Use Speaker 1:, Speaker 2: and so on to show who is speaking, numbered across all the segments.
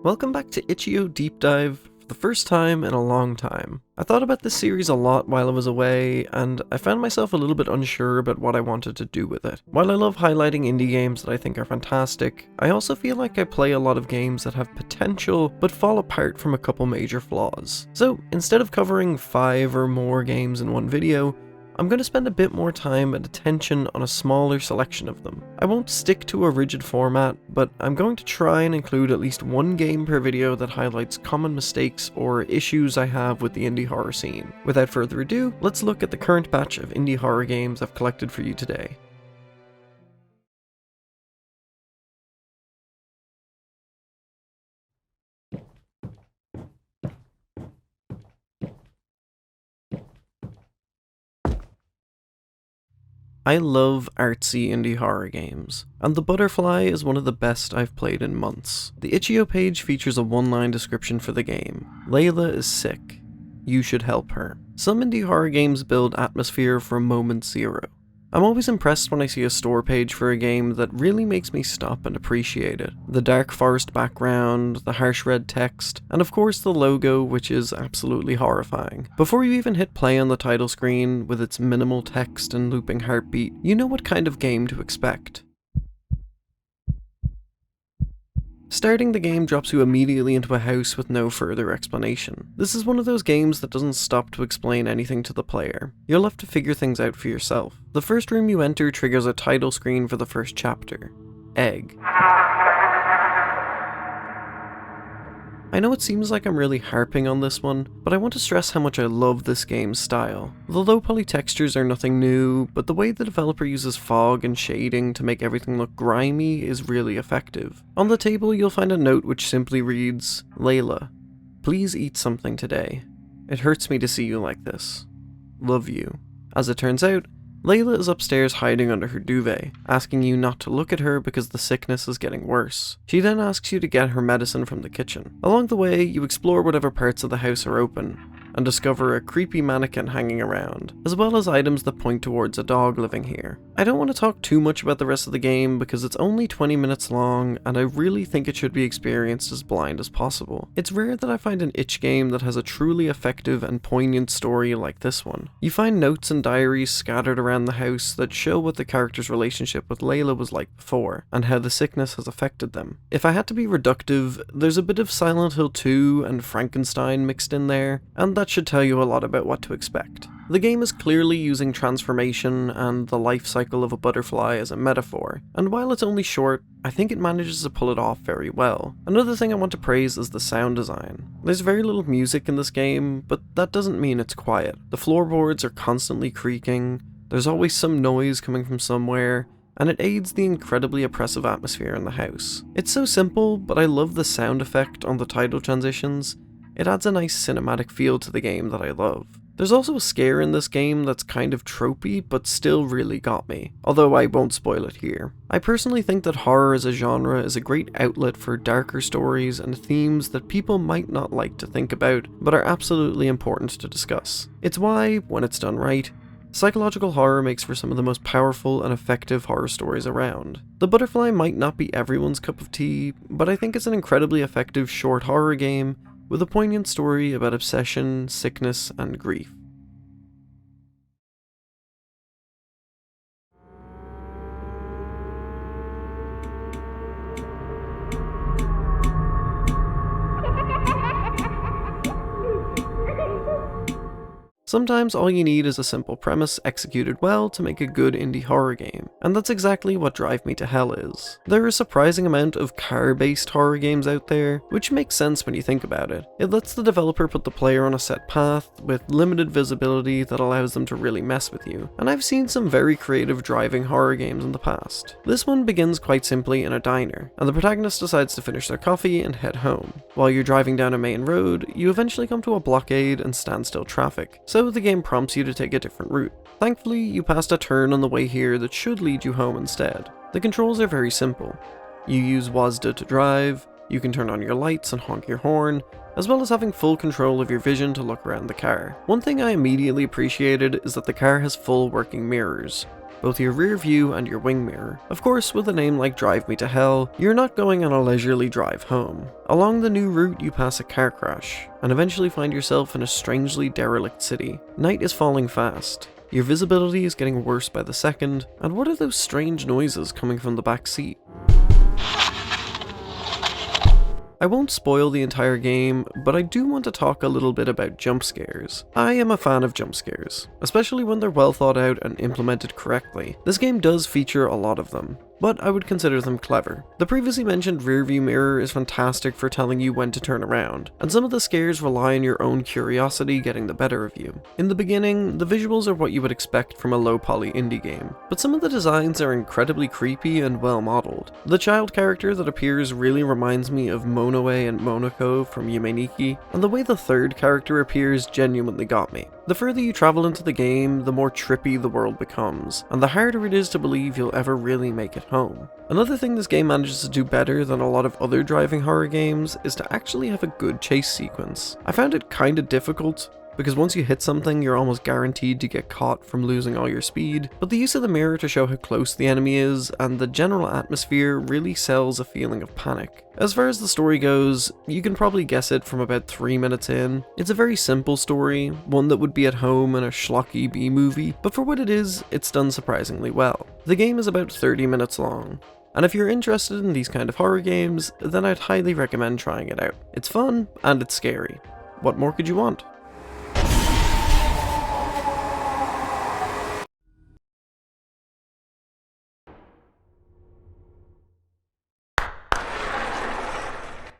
Speaker 1: Welcome back to Itch.io Deep Dive for the first time in a long time. I thought about this series a lot while I was away, and I found myself a little bit unsure about what I wanted to do with it. While I love highlighting indie games that I think are fantastic, I also feel like I play a lot of games that have potential but fall apart from a couple major flaws. So instead of covering 5 or more games in one video, I'm going to spend a bit more time and attention on a smaller selection of them. I won't stick to a rigid format, but I'm going to try and include at least one game per video that highlights common mistakes or issues I have with the indie horror scene. Without further ado, let's look at the current batch of indie horror games I've collected for you today. I love artsy indie horror games, and The Butterfly is one of the best I've played in months. The Itch.io page features a one-line description for the game. Layla is sick. You should help her. Some indie horror games build atmosphere from moment zero. I'm always impressed when I see a store page for a game that really makes me stop and appreciate it. The dark forest background, the harsh red text, and of course the logo, which is absolutely horrifying. Before you even hit play on the title screen, with its minimal text and looping heartbeat, you know what kind of game to expect. Starting the game drops you immediately into a house with no further explanation. This is one of those games that doesn't stop to explain anything to the player. You'll have to figure things out for yourself. The first room you enter triggers a title screen for the first chapter. Egg. I know it seems like I'm really harping on this one, but I want to stress how much I love this game's style. The low poly textures are nothing new, but the way the developer uses fog and shading to make everything look grimy is really effective. On the table you'll find a note which simply reads, "Layla, please eat something today. It hurts me to see you like this. Love you." As it turns out, Layla is upstairs hiding under her duvet, asking you not to look at her because the sickness is getting worse. She then asks you to get her medicine from the kitchen. Along the way, you explore whatever parts of the house are open, and discover a creepy mannequin hanging around, as well as items that point towards a dog living here. I don't want to talk too much about the rest of the game because it's only 20 minutes long, and I really think it should be experienced as blind as possible. It's rare that I find an itch game that has a truly effective and poignant story like this one. You find notes and diaries scattered around the house that show what the character's relationship with Layla was like before, and how the sickness has affected them. If I had to be reductive, there's a bit of Silent Hill 2 and Frankenstein mixed in there, and that should tell you a lot about what to expect. The game is clearly using transformation and the life cycle of a butterfly as a metaphor, and while it's only short, I think it manages to pull it off very well. Another thing I want to praise is the sound design. There's very little music in this game, but that doesn't mean it's quiet. The floorboards are constantly creaking, there's always some noise coming from somewhere, and it aids the incredibly oppressive atmosphere in the house. It's so simple, but I love the sound effect on the title transitions. It adds a nice cinematic feel to the game that I love. There's also a scare in this game that's kind of tropey, but still really got me, although I won't spoil it here. I personally think that horror as a genre is a great outlet for darker stories and themes that people might not like to think about, but are absolutely important to discuss. It's why, when it's done right, psychological horror makes for some of the most powerful and effective horror stories around. The Butterfly might not be everyone's cup of tea, but I think it's an incredibly effective short horror game with a poignant story about obsession, sickness, and grief. Sometimes all you need is a simple premise executed well to make a good indie horror game, and that's exactly what Drive Me to Hell is. There are a surprising amount of car-based horror games out there, which makes sense when you think about it. It lets the developer put the player on a set path with limited visibility that allows them to really mess with you, and I've seen some very creative driving horror games in the past. This one begins quite simply in a diner, and the protagonist decides to finish their coffee and head home. While you're driving down a main road, you eventually come to a blockade and standstill traffic, so the game prompts you to take a different route. Thankfully, you passed a turn on the way here that should lead you home instead. The controls are very simple. You use WASD to drive, you can turn on your lights and honk your horn, as well as having full control of your vision to look around the car. One thing I immediately appreciated is that the car has full working mirrors. both your rear view and your wing mirror. Of course, with a name like Drive Me to Hell, you're not going on a leisurely drive home. Along the new route, you pass a car crash, and eventually find yourself in a strangely derelict city. Night is falling fast. Your visibility is getting worse by the second, and what are those strange noises coming from the back seat? I won't spoil the entire game, but I do want to talk a little bit about jump scares. I am a fan of jump scares, especially when they're well thought out and implemented correctly. This game does feature a lot of them, but I would consider them clever. The previously mentioned rearview mirror is fantastic for telling you when to turn around, and some of the scares rely on your own curiosity getting the better of you. In the beginning, the visuals are what you would expect from a low-poly indie game, but some of the designs are incredibly creepy and well modeled. The child character that appears really reminds me of Monoe and Monoko from Yumeniki, and the way the third character appears genuinely got me. The further you travel into the game, the more trippy the world becomes, and the harder it is to believe you'll ever really make it home. Another thing this game manages to do better than a lot of other driving horror games is to actually have a good chase sequence. I found it kinda difficult, because once you hit something, you're almost guaranteed to get caught from losing all your speed, but the use of the mirror to show how close the enemy is, and the general atmosphere really sells a feeling of panic. As far as the story goes, you can probably guess it from about 3 minutes in. It's a very simple story, one that would be at home in a schlocky B-movie, but for what it is, it's done surprisingly well. The game is about 30 minutes long, and if you're interested in these kind of horror games, then I'd highly recommend trying it out. It's fun, and it's scary. What more could you want?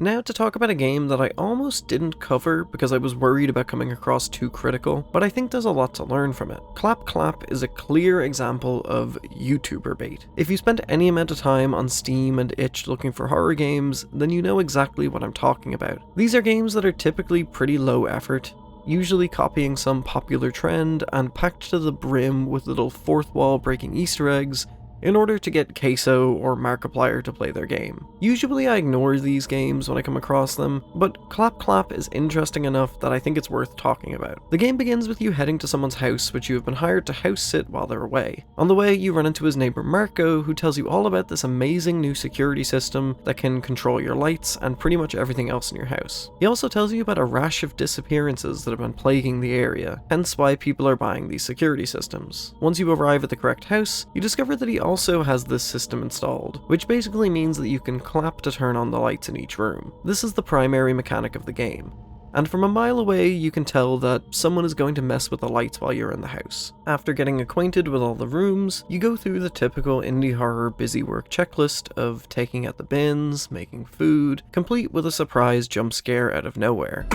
Speaker 1: Now to talk about a game that I almost didn't cover because I was worried about coming across too critical, but I think there's a lot to learn from it. Clap Clap is a clear example of YouTuber bait. If you spent any amount of time on Steam and itch looking for horror games, then you know exactly what I'm talking about. These are games that are typically pretty low effort, usually copying some popular trend and packed to the brim with little fourth wall breaking Easter eggs in order to get Queso or Markiplier to play their game. Usually I ignore these games when I come across them, but Clap Clap is interesting enough that I think it's worth talking about. The game begins with you heading to someone's house which you have been hired to house sit while they're away. On the way, you run into his neighbor Marco, who tells you all about this amazing new security system that can control your lights and pretty much everything else in your house. He also tells you about a rash of disappearances that have been plaguing the area, hence why people are buying these security systems. Once you arrive at the correct house, you discover that he also has this system installed, which basically means that you can clap to turn on the lights in each room. This is the primary mechanic of the game, and from a mile away you can tell that someone is going to mess with the lights while you're in the house. After getting acquainted with all the rooms, you go through the typical indie horror busy work checklist of taking out the bins, making food, complete with a surprise jump scare out of nowhere.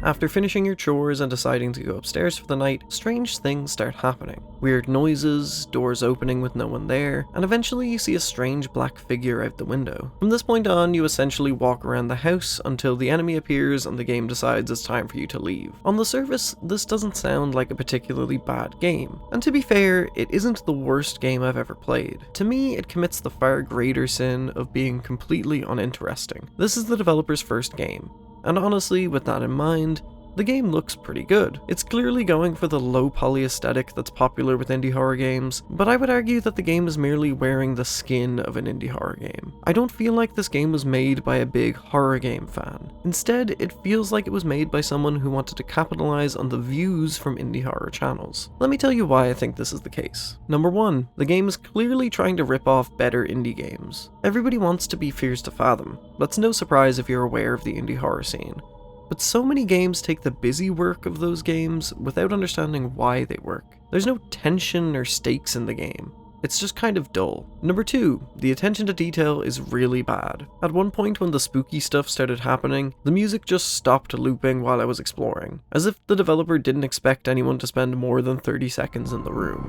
Speaker 1: After finishing your chores and deciding to go upstairs for the night, strange things start happening. Weird noises, doors opening with no one there, and eventually you see a strange black figure out the window. From this point on, you essentially walk around the house until the enemy appears and the game decides it's time for you to leave. On the surface, this doesn't sound like a particularly bad game, and to be fair, it isn't the worst game I've ever played. To me, it commits the far greater sin of being completely uninteresting. This is the developer's first game, and honestly, with that in mind, the game looks pretty good. It's clearly going for the low poly aesthetic that's popular with indie horror games, but I would argue that the game is merely wearing the skin of an indie horror game. I don't feel like this game was made by a big horror game fan. Instead, it feels like it was made by someone who wanted to capitalize on the views from indie horror channels. Let me tell you why I think this is the case. Number 1, the game is clearly trying to rip off better indie games. Everybody wants to be Fears to Fathom. That's no surprise if you're aware of the indie horror scene. But so many games take the busy work of those games without understanding why they work. There's no tension or stakes in the game. It's just kind of dull. Number 2, the attention to detail is really bad. At one point when the spooky stuff started happening, the music just stopped looping while I was exploring, as if the developer didn't expect anyone to spend more than 30 seconds in the room.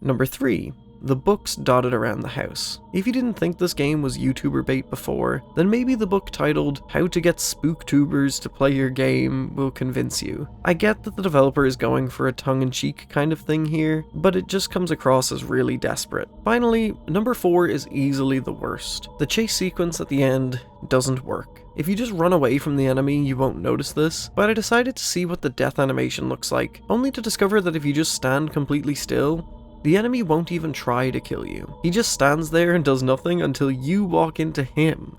Speaker 1: Number 3, the books dotted around the house. If you didn't think this game was YouTuber bait before, then maybe the book titled How to Get Spooktubers to Play Your Game will convince you. I get that the developer is going for a tongue-in-cheek kind of thing here, but it just comes across as really desperate. Finally, number 4 is easily the worst. The chase sequence at the end doesn't work. If you just run away from the enemy, you won't notice this, but I decided to see what the death animation looks like, only to discover that if you just stand completely still, the enemy won't even try to kill you. He just stands there and does nothing until you walk into him.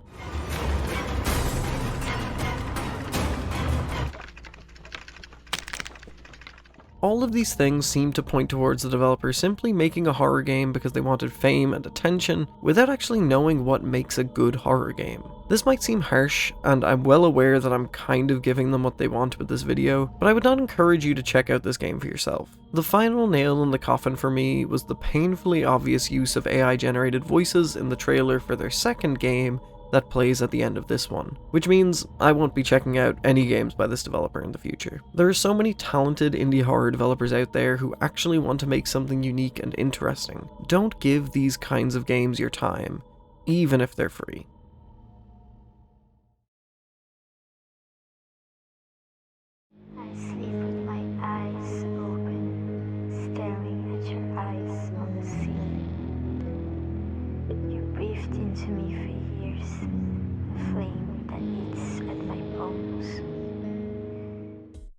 Speaker 1: All of these things seem to point towards the developer simply making a horror game because they wanted fame and attention, without actually knowing what makes a good horror game. This might seem harsh, and I'm well aware that I'm kind of giving them what they want with this video, but I would not encourage you to check out this game for yourself. The final nail in the coffin for me was the painfully obvious use of AI-generated voices in the trailer for their second game that plays at the end of this one, which means I won't be checking out any games by this developer in the future. There are so many talented indie horror developers out there who actually want to make something unique and interesting. Don't give these kinds of games your time, even if they're free.
Speaker 2: I sleep with my eyes open, staring at your eyes on the sea. You breathed into me for years, a flame that eats at my bones.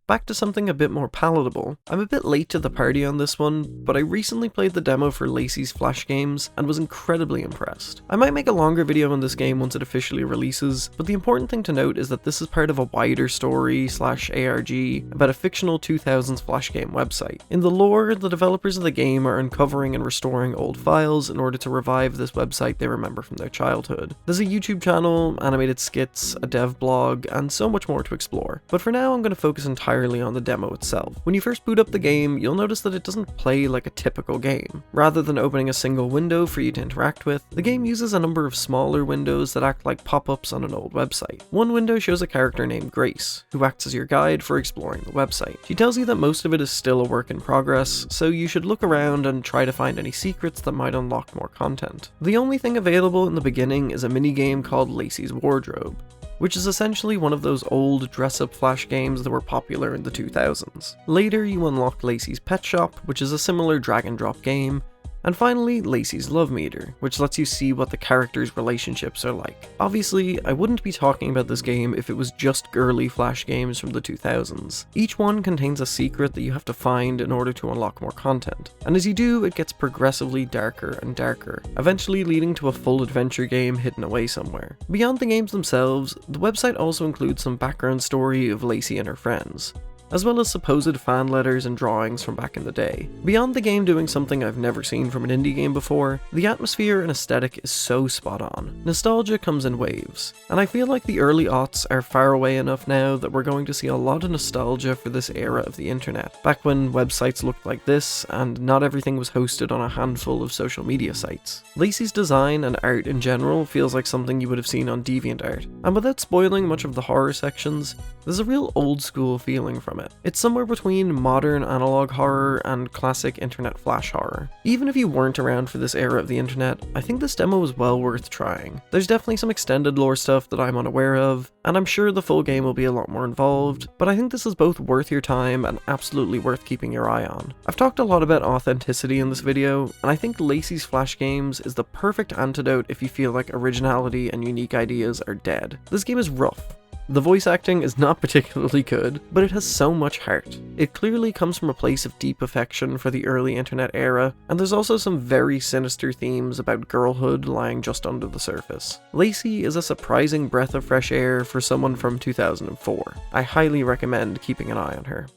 Speaker 1: Back to something a bit more palatable. I'm a bit late to the party on this one, but I recently played the demo for Lacey's Flash games and was incredibly impressed. I might make a longer video on this game once it officially releases, but the important thing to note is that this is part of a wider story / ARG about a fictional 2000s Flash game website. In the lore, the developers of the game are uncovering and restoring old files in order to revive this website they remember from their childhood. There's a YouTube channel, animated skits, a dev blog, and so much more to explore. But for now, I'm going to focus entirely on the demo itself. When you first boot up the game, you'll notice that it doesn't play like a typical game. Rather than opening a single window for you to interact with, the game uses a number of smaller windows that act like pop-ups on an old website. One window shows a character named Grace, who acts as your guide for exploring the website. She tells you that most of it is still a work in progress, so you should look around and try to find any secrets that might unlock more content. The only thing available in the beginning is a minigame called Lacey's Wardrobe, which is essentially one of those old dress-up Flash games that were popular in the 2000s. Later, you unlock Lacey's Pet Shop, which is a similar drag-and-drop game, and finally, Lacey's Love Meter, which lets you see what the characters' relationships are like. Obviously, I wouldn't be talking about this game if it was just girly Flash games from the 2000s. Each one contains a secret that you have to find in order to unlock more content, and as you do, it gets progressively darker and darker, eventually leading to a full adventure game hidden away somewhere. Beyond the games themselves, the website also includes some background story of Lacey and her friends, as well as supposed fan letters and drawings from back in the day. Beyond the game doing something I've never seen from an indie game before, the atmosphere and aesthetic is so spot on. Nostalgia comes in waves, and I feel like the early aughts are far away enough now that we're going to see a lot of nostalgia for this era of the internet, back when websites looked like this and not everything was hosted on a handful of social media sites. Lacey's design and art in general feels like something you would have seen on DeviantArt, and without spoiling much of the horror sections, there's a real old school feeling from it. It's somewhere between modern analog horror and classic internet Flash horror. Even if you weren't around for this era of the internet, I think this demo was well worth trying. There's definitely some extended lore stuff that I'm unaware of, and I'm sure the full game will be a lot more involved, but I think this is both worth your time and absolutely worth keeping your eye on. I've talked a lot about authenticity in this video, and I think Lacey's Flash games is the perfect antidote if you feel like originality and unique ideas are dead. This game is rough. The voice acting is not particularly good, but it has so much heart. It clearly comes from a place of deep affection for the early internet era, and there's also some very sinister themes about girlhood lying just under the surface. Lacey is a surprising breath of fresh air for someone from 2004. I highly recommend keeping an eye on her.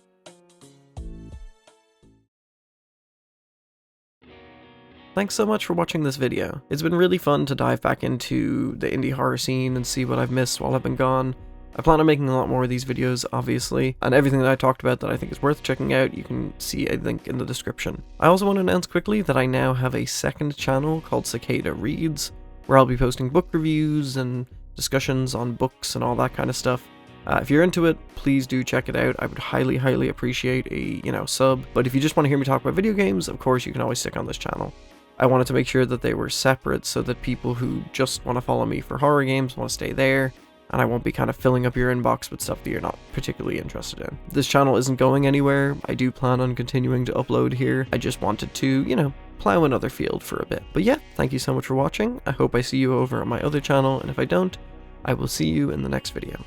Speaker 1: Thanks so much for watching this video. It's been really fun to dive back into the indie horror scene and see what I've missed while I've been gone. I plan on making a lot more of these videos, obviously, and everything that I talked about that I think is worth checking out, you can see a link in the description. I also want to announce quickly that I now have a second channel called Cicada Reads, where I'll be posting book reviews and discussions on books and all that kind of stuff. If you're into it, please do check it out. I would highly appreciate a, sub, but if you just want to hear me talk about video games, of course you can always stick on this channel. I wanted to make sure that they were separate so that people who just want to follow me for horror games want to stay there, and I won't be kind of filling up your inbox with stuff that you're not particularly interested in. This channel isn't going anywhere. I do plan on continuing to upload here. I just wanted to, plow another field for a bit. But yeah, thank you so much for watching. I hope I see you over on my other channel, and if I don't, I will see you in the next video.